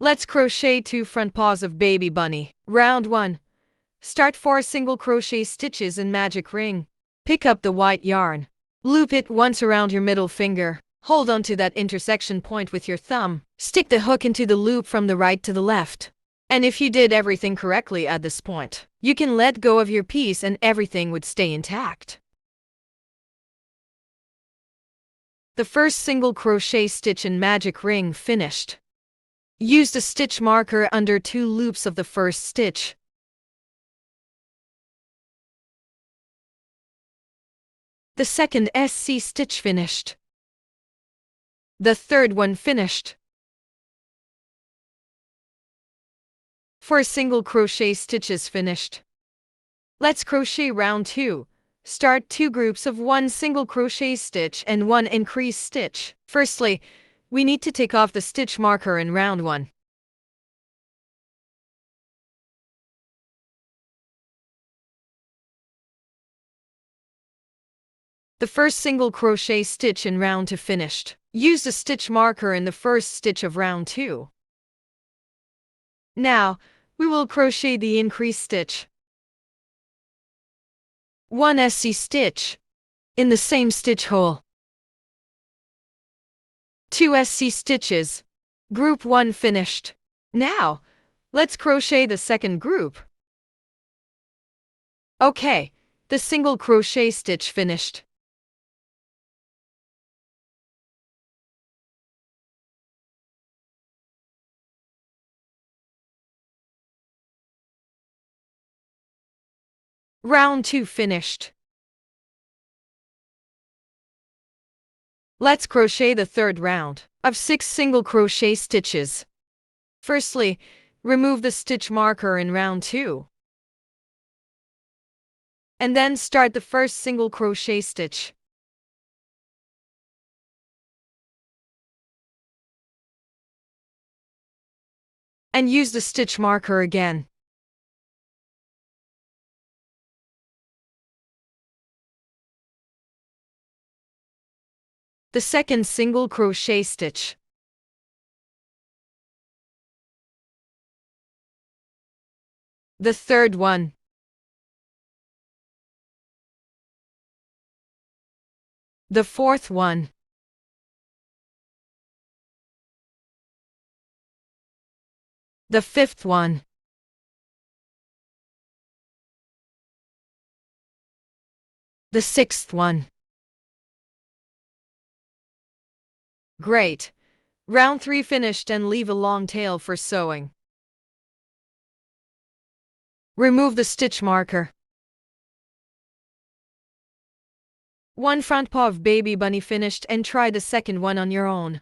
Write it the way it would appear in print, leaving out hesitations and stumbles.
Let's crochet 2 front paws of baby bunny. Round 1. Start 4 single crochet stitches in magic ring. Pick up the white yarn. Loop it once around your middle finger. Hold on to that intersection point with your thumb. Stick the hook into the loop from the right to the left. And if you did everything correctly at this point, you can let go of your piece and everything would stay intact. The first single crochet stitch in magic ring finished. Use the stitch marker under 2 loops of the first stitch. The second SC stitch finished. The third one finished. 4 single crochet stitches finished. Let's crochet round 2. Start 2 groups of 1 single crochet stitch and 1 increase stitch. Firstly, we need to take off the stitch marker in round 1. The first single crochet stitch in round 2 finished. Use the stitch marker in the first stitch of round 2. Now, we will crochet the increase stitch. 1 SC stitch in the same stitch hole. 2 SC stitches. Group 1 finished. Now, let's crochet the second group. Okay, the single crochet stitch finished. Round 2 finished. Let's crochet the third round of 6 single crochet stitches. Firstly, remove the stitch marker in round 2. And then start the first single crochet stitch. And use the stitch marker again. The second single crochet stitch. The third one. The fourth one. The fifth one. The sixth one. Great! Round 3 finished and leave a long tail for sewing. Remove the stitch marker. 1 front paw of baby bunny finished and try the second one on your own.